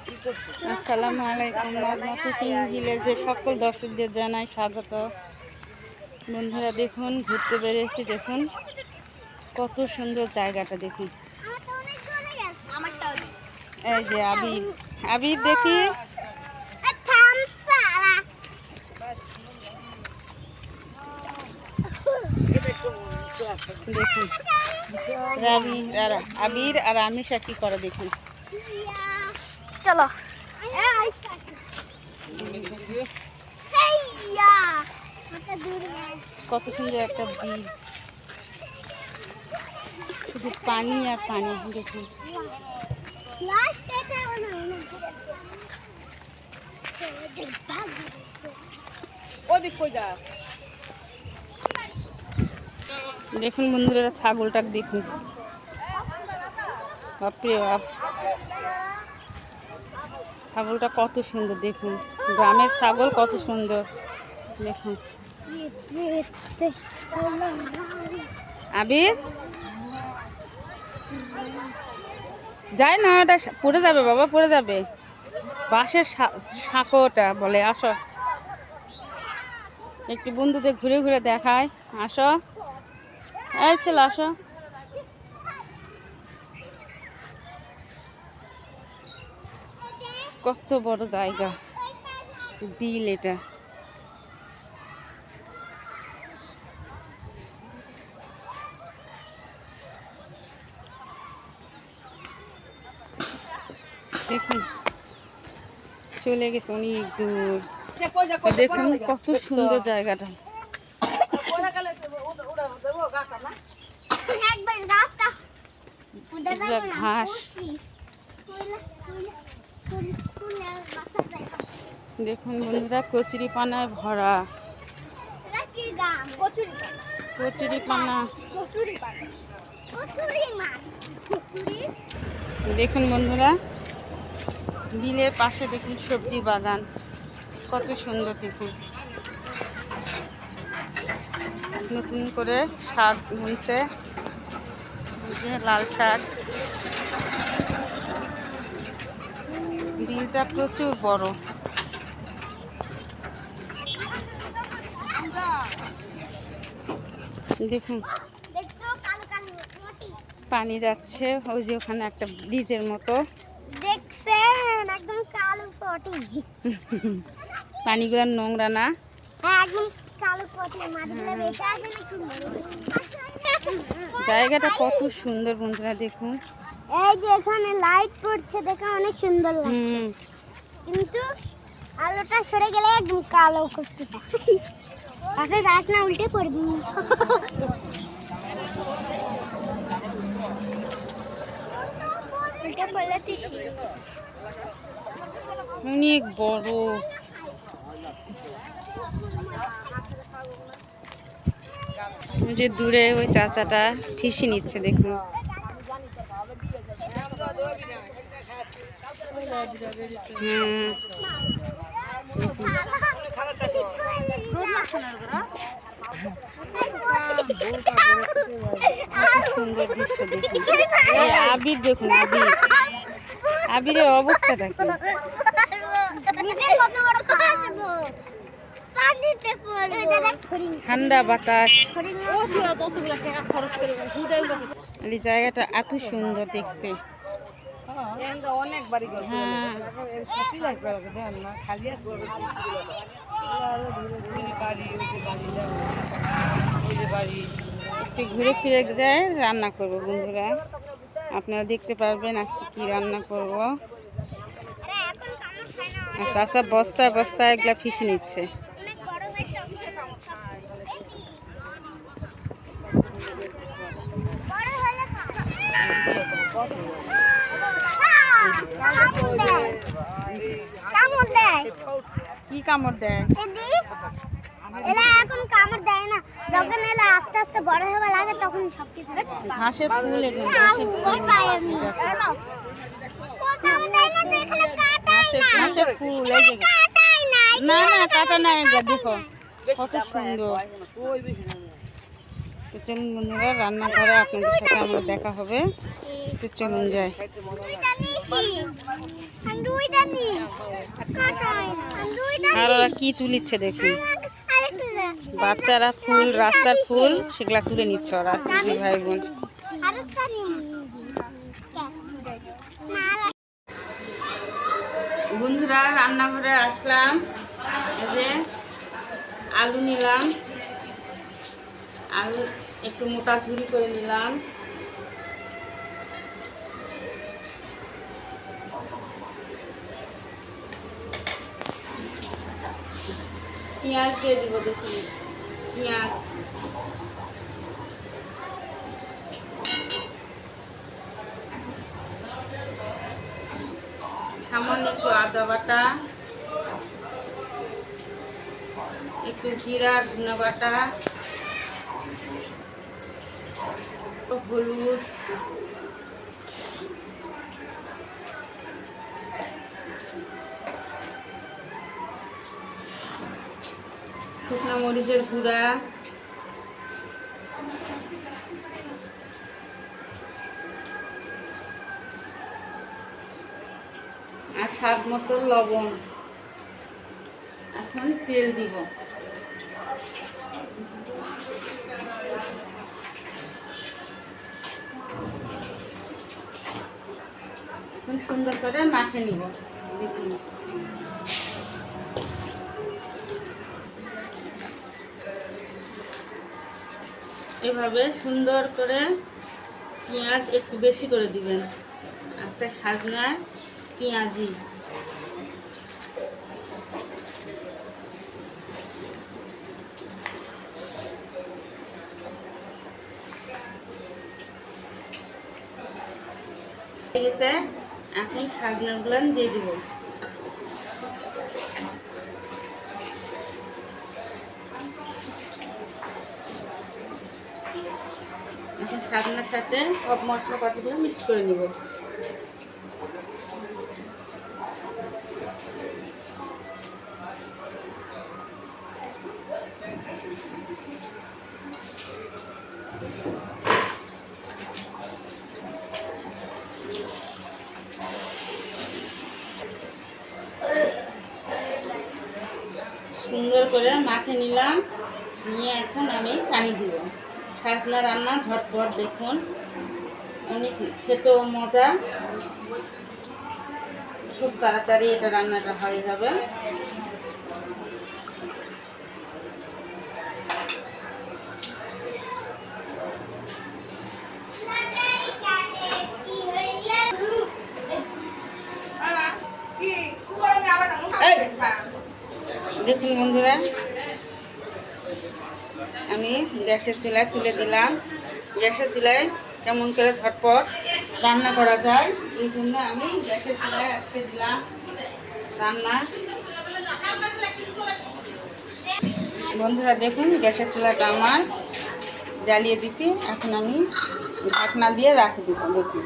আসসালামু আলাইকুম। কুকিং ভিলেজে সকল দর্শকদের জানাই স্বাগত। বন্ধুরা দেখুন, ঘুরতে বেরিয়েছি। দেখুন কত সুন্দর জায়গাটা, দেখুন। এই যে আবির, আবির দেখি। দেখুন আবির আর আমিষা কি করে, দেখুন। চলো, কত সুন্দর একটা বিল, শুধু পানি আর পানি। দেখুন দেখুন বন্ধুরা, ছাগলটাকে দেখুন। বাপরে বাপ, ছাগলটা কত সুন্দর, দেখুন। গ্রামের ছাগল কত সুন্দর, দেখুন। আবির যায় না, ওটা পড়ে যাবে বাবা, পড়ে যাবে। বাঁশের সাঁকো ওটা বলে। আসো একটু বন্ধুদের ঘুরে ঘুরে দেখায়। আসো, এই ছেলে আসো। কত বড় জায়গা, বিল এটা। দেখুন চলে গেছে অনেক দূর। দেখুন কত সুন্দর জায়গাটা। ঘাস, দেখুন বন্ধুরা, কচুরি পানায় ভরা। কচুরি পানা, দেখুন বন্ধুরা, বিলের পাশে দেখুন সবজি বাগান কত সুন্দর। দেখুন নতুন করে শাক বুনছে, লাল শাক। বিলটা প্রচুর বড়। দেখুন পানি যাচ্ছে, ওই যে ওখানে একটা ব্রিজের মতো দেখছেন, একদম কালো পটি। পানিগুলো নোংরা না? হ্যাঁ, একদম কালো পটি। মাছগুলো বেঁচে আসে না কি? জায়গাটা কত সুন্দর বন্ধুরা, দেখুন। এই যে এখানে লাইট পড়ছে, দেখে অনেক সুন্দর লাগছে, কিন্তু আলোটা সরে গেলে একদম কালো কুচকুচে। পাশে যাস না, উল্টে পড়বি। উল্টে পড়লে অনেক বড়। যে দূরে ওই চাচাটা ফিশি নিচ্ছে, দেখুন। সুন্দর দৃশ্য, দেখুন। এই আবির দেখুন, আবির, আবিরের অবস্থাটা কি। ঠান্ডা বাতাস, এই জায়গাটা এত সুন্দর দেখতে। একটু ঘুরে ফিরে যায় রান্না করবো বন্ধুরা, আপনারা দেখতে পারবেন আজকে কি রান্না করব। আর তাছাড়া বস্তায় বস্তায় এগুলা ফিশে নিচ্ছে। কি কামড় দেয়? এরা এখন কামড় দেয় না, যখন এরা আস্তে আস্তে বড় হয়ে লাগে তখন সব কিছু। ঘাসের ফুল, ঘাসের ফুল। না না, কাটা নাই, দেখো কত সুন্দর। তো চলুন বন্ধুরা, রান্না করে আপনাদের সাথে আমার দেখা হবে। তো চলুন যাই। আর ওরা কি তুলিচ্ছে দেখুন, বাচ্চারা ফুল, রাস্তার ফুল সেগুলা তুলে নিচ্ছে ওরা দুই ভাই বোন। বন্ধুরা রান্নাঘরে আসলাম, এই যে আলু নিলাম, আলু একটু মোটা ঝুরি করে নিলাম, পেঁয়াজ দিয়ে দিব, দেখুন পেঁয়াজ, সামান্য একটু আদা বাটা, একটু জিরা ধনে বাটা, হলুদ, শুকনো মরিচের গুঁড়া, আর স্বাদ মতো লবণ। এখন তেল দিব, এখন সুন্দর করে মাখে নিব, দেখুন এভাবে সুন্দর করে পেঁয়াজ একটু বেশি করে দিবেন, আজকে সাজনার পেঁয়াজি। হয়ে গেছে, এখন সাজনাগুলো দিয়ে দিব, এখন সাজনার সাথে সব মশলাপাতিগুলো মিক্স করে নিব। সুন্দর করে মাখে নিলাম, নিয়ে এখন আমি পানি দিব। সাজনা রান্না ঝটপট, দেখুন অনেক খেতেও মজা, খুব তাড়াতাড়ি এটা রান্নাটা হয়ে যাবে। দেখুন বন্ধুরা, আমি গ্যাসের চুলায় তুলে দিলাম। গ্যাসের চুলায় কেমন করে ঝটপট রান্না করা যায় এই জন্য আমি গ্যাসের চুলায় আজকে দিলাম রান্না। বন্ধুরা দেখুন গ্যাসের চুলাটা আমার জ্বালিয়ে দিছি, এখন আমি ঢাকনা দিয়ে রাখি দিব। দেখুন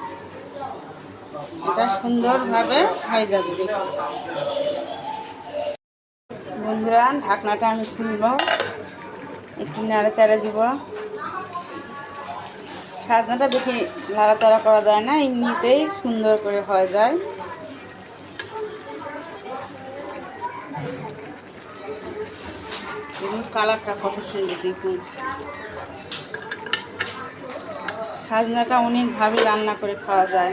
এটা সুন্দরভাবে হয়ে যাবে। দেখুন বন্ধুরা ঢাকনাটা আমি খুলব, একটু নাড়াচাড়া দিব। সাজনাটা বেশি নাড়াচাড়া করা যায় না, এমনিতেই সুন্দর করে হয়ে যায়। দেখুন কালারটা কত সুন্দর। দেখুন সাজনাটা অনেকভাবে রান্না করে খাওয়া যায়,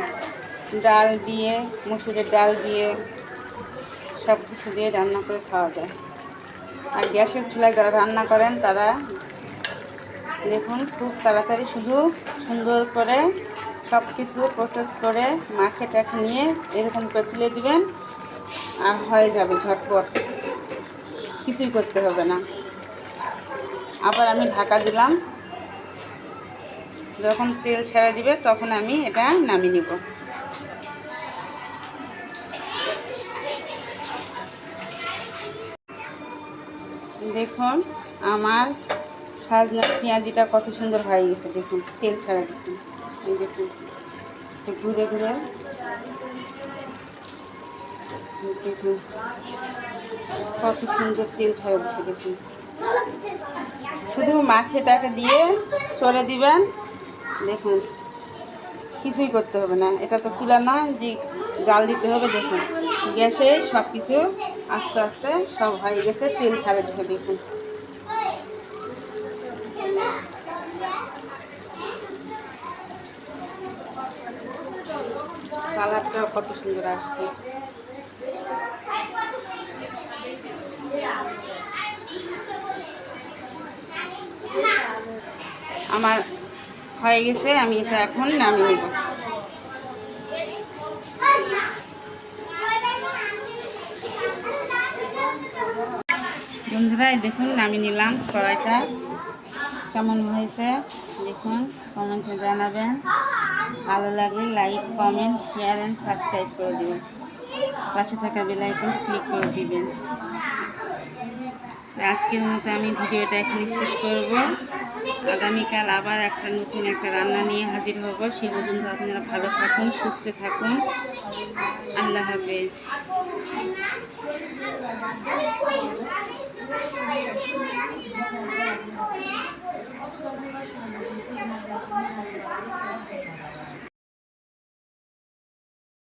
ডাল দিয়ে, মসুরের ডাল দিয়ে, সব কিছু দিয়ে রান্না করে খাওয়া যায়। আর গ্যাসের চুলায় যারা রান্না করেন তারা দেখুন খুব তাড়াতাড়ি শুধু সুন্দর করে সব কিছু প্রসেস করে মাখে টাকে নিয়ে এরকম করে তুলে দিবেন আর হয়ে যাবে ঝটপট, কিছুই করতে হবে না। আবার আমি ঢাকা দিলাম, যখন তেল ছেড়ে দিবে তখন আমি এটা নামিয়ে নিব। দেখুন আমার সাজনা পেঁয়াজিটা কত সুন্দর হয়ে গেছে। দেখুন তেল ছাড়া গেছে, এই দেখুন ঘুরে ঘুরে দেখুন কত সুন্দর তেল ছাড়া গেছে। দেখুন শুধু মাছেটাকে দিয়ে চলে দিবেন, দেখুন কিছুই করতে হবে না। এটা তো চুলা নয় যে জাল দিতে হবে। দেখুন গ্যাসে সব কিছু আস্তে আস্তে সব হয়ে গেছে, তেল ছাড়ে দিতে দেখুন। কালারটাও কত সুন্দর আসছে। আমার হয়ে গেছে, আমি এটা এখন নামিয়ে নেব। বন্ধুরা দেখুন নামিয়ে নিলাম। কড়াইটা কেমন হয়েছে দেখুন, কমেন্টে জানাবেন। ভালো লাগলে like, comment, share and subscribe করে দেবেন। পাশে থাকা বেল আইকন ক্লিক করে দিবেন। আজকের মতো আমি ভিডিওটা এখানে শেষ করব। আগামীকাল আবার নতুন একটা রান্না নিয়ে হাজির হব। সে পর্যন্ত আপনারা ভালো থাকুন, সুস্থ থাকুন। আল্লাহ হাফেজ।